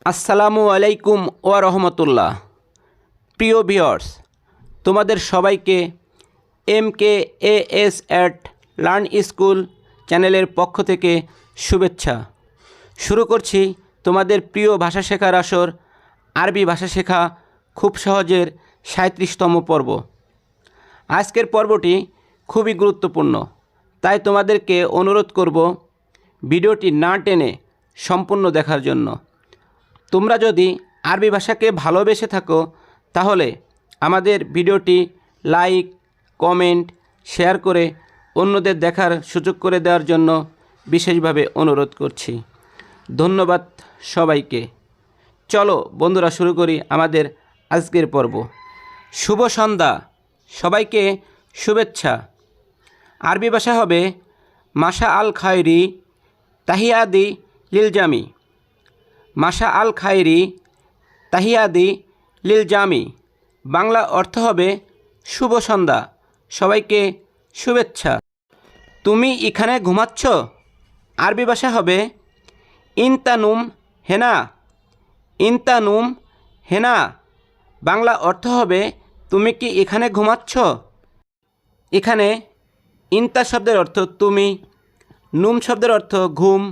আসসালামু আলাইকুম ওয়া রাহমাতুল্লাহ। প্রিয় ভিউয়ার্স, তোমাদের সবাইকে MKAS at লার্ন স্কুল চ্যানেলের পক্ষ থেকে শুভেচ্ছা। শুরু করছি তোমাদের প্রিয় ভাষা শেখার আসর আরবি ভাষা শেখা খুব সহজের 37তম পর্ব। আজকের পর্বটি খুবই গুরুত্বপূর্ণ, তাই তোমাদেরকে অনুরোধ করব ভিডিওটি না টেনে সম্পূর্ণ দেখার জন্য। তোমরা যদি আরবি ভাষাকে ভালোবেসে থাকো তাহলে আমাদের ভিডিওটি লাইক, কমেন্ট, শেয়ার করে অন্যদের দেখার সুযোগ করে দেওয়ার জন্য বিশেষভাবে অনুরোধ করছি। ধন্যবাদ সবাইকে। চলো বন্ধুরা, শুরু করি আমাদের আজকের পর্ব। শুভ সন্ধ্যা, সবাইকে শুভেচ্ছা। আরবি ভাষা হবে মাশা আল খায়রি তাহিয়াদি লিল জামি। মাশা আল খায়রি তাহিয়াদি লিল জামি। বাংলা অর্থ হবে শুভ সন্ধ্যা, সবাইকে শুভেচ্ছা। তুমি এখানে ঘুমাচ্ছ? আরবি ভাষা হবে ইনতানুম হেনা। ইনতানুম হেনা। বাংলা অর্থ হবে তুমি কি এখানে ঘুমাচ্ছ? এখানে ইনতা শব্দের অর্থ তুমি, নুম শব্দের অর্থ ঘুম,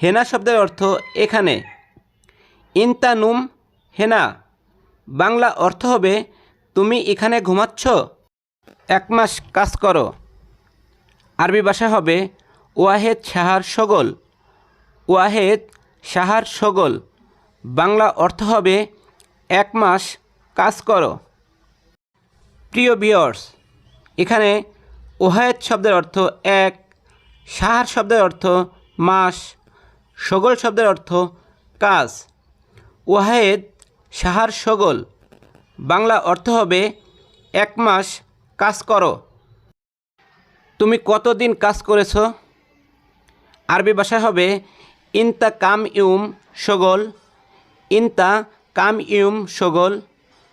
হেনা শব্দের অর্থ এখানে। ইনতানুম হেনা। বাংলা অর্থ হবে তুমি এখানে ঘুমাচ্ছ? 1 মাস কাজ করো। আরবি ভাষা হবে ওয়াহেদ শাহার শগল। ওয়াহেদ শাহার শগল। বাংলা অর্থ হবে 1 মাস কাজ করো। প্রিয় ভিউয়ার্স, এখানে ওয়াহেদ শব্দের অর্থ এক, শাহার শব্দের অর্থ মাস, শগল শব্দের অর্থ কাজ। ওয়াহেদ শাহার শগল। বাংলা অর্থ হবে 1 মাস কাজ করো। তুমি কতদিন কাজ করেছ? আরবি ভাষা হবে ইনতা কাম ইউম শগল। ইনতা কাম ইউম শগল।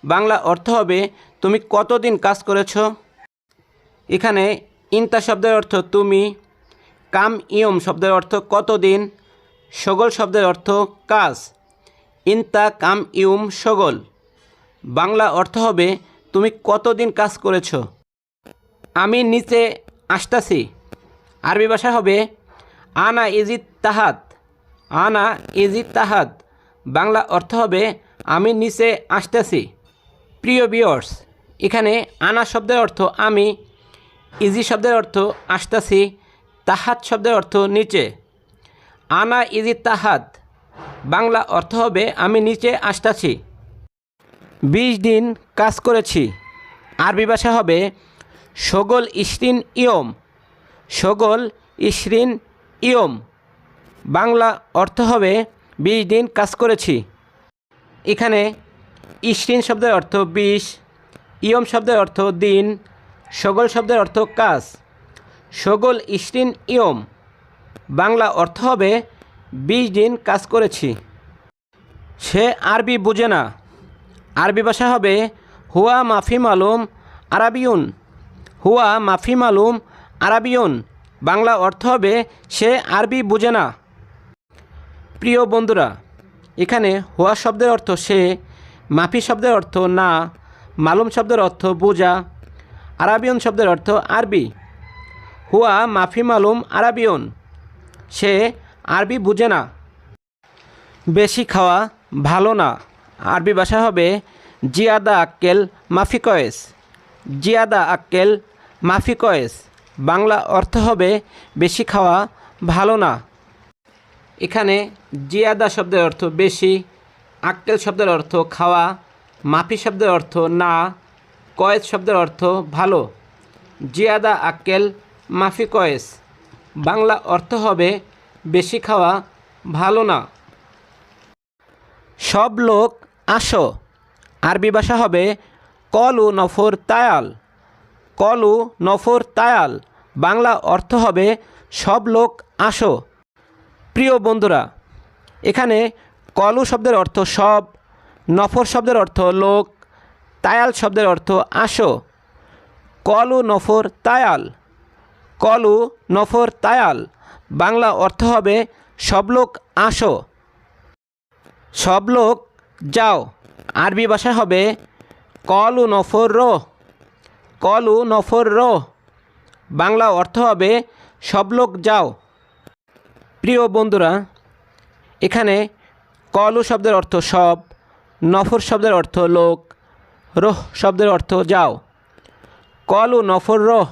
বাংলা অর্থ হবে তুমি কতদিন কাজ করেছ? এখানে ইনতা শব্দের অর্থ তুমি, কাম ইউম শব্দের অর্থ কতদিন, শগল শব্দের অর্থ কাজ। ইনতা কাম ইউম শগল। বাংলা অর্থ হবে তুমি কতদিন কাজ করেছ? আমি নিচে আসতাছি। আরবি ভাষা হবে আনা ইজিত তাহাত। আনা ইজিত তাহাত। বাংলা অর্থ হবে আমি নিচে আসতেছি। প্রিয় ভিউয়ার্স, এখানে আনা শব্দের অর্থ আমি, ইজি শব্দের অর্থ আসতাছি, তাহাত শব্দের অর্থ নিচে। আনা ইজি তাহাত। বাংলা অর্থ হবে আমি নিচে আসতাছি। 20 দিন কাজ করেছি। আরবি ভাষা হবে শগল ইশরিন ইয়ম। শগল ইশরিন ইয়ম। বাংলা অর্থ হবে 20 দিন কাজ করেছি। এখানে ইশরিন শব্দের অর্থ 20, ইয়ম শব্দের অর্থ দিন, শগল শব্দের অর্থ কাজ। শগল ইশরিন ইয়ম। বাংলা অর্থ হবে 20 দিন কাজ করেছি। সে আরবি বুঝে না। আরবি ভাষা হবে হুয়া মাফি মালুম আরাবিউন। হুয়া মাফি মালুম আরাবিউন। বাংলা অর্থ হবে সে আরবি বুঝে না। প্রিয় বন্ধুরা, এখানে হুয়া শব্দের অর্থ সে, মাফি শব্দের অর্থ না, মালুম শব্দের অর্থ বোঝা, আরাবিউন শব্দের অর্থ আরবি। হুয়া মাফি মালুম আরাবিউন। সে আরবি বুঝে না। বেশি খাওয়া ভালো না। আরবি ভাষা হবে জিয়াদা আক্কেল মাফি কয়েস। জিয়াদা আক্কেল মাফি কয়েস। বাংলা অর্থ হবে বেশি খাওয়া ভালো না। এখানে জিয়াদা শব্দের অর্থ বেশি, আক্কেল শব্দের অর্থ খাওয়া, মাফি শব্দের অর্থ না, কয়েস শব্দের অর্থ ভালো। জিয়াদা আক্কেল মাফি কয়েস। বাংলা অর্থ হবে বেশি খাওয়া ভালো না। সব লোক আসো। আরবি ভাষা হবে কলু নফর তায়াল। কলু নফর তায়াল। বাংলা অর্থ হবে সব লোক আসো। প্রিয় বন্ধুরা, এখানে কলু শব্দের অর্থ সব, নফর শব্দের অর্থ লোক, তায়াল শব্দের অর্থ আসো। কলু নফর তায়াল। কলু নফর তায়াল। বাংলা অর্থ হবে সব লোক আসো। সব লোক যাও আরবি ভাষায় হবে কলু নফর রো, কলু নফর রো। বাংলা অর্থ হবে সব লোক যাও। প্রিয় বন্ধুরা, এখানে কলু শব্দের অর্থ সব, নফর শব্দের অর্থ লোক, রোহ শব্দের অর্থ যাও। কলু নফর রোহ,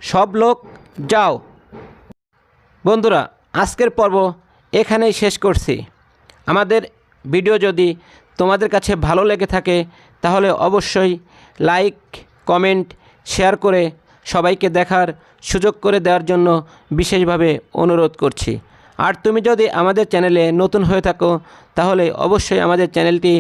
সব লোক যাও। বন্ধুরা, আজকের পর্ব এখানেই শেষ করছি। আমাদের ভিডিও যদি তোমাদের কাছে ভালো লেগে থাকে তাহলে অবশ্যই লাইক, কমেন্ট, শেয়ার করে সবাইকে দেখার সুযোগ করে দেওয়ার জন্য বিশেষভাবে অনুরোধ করছি। আর তুমি যদি আমাদের চ্যানেলে নতুন হয়ে থাকো তাহলে অবশ্যই আমাদের চ্যানেলটি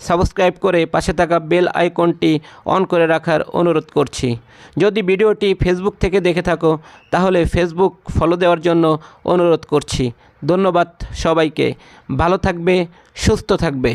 সাবস্ক্রাইব করে পাশে থাকা বেল আইকনটি অন করে রাখার অনুরোধ করছি। যদি ভিডিওটি ফেসবুক থেকে দেখে থাকো তাহলে ফেসবুক ফলো দেওয়ার জন্য অনুরোধ করছি। ধন্যবাদ সবাইকে। ভালো থাকবে, সুস্থ থাকবে।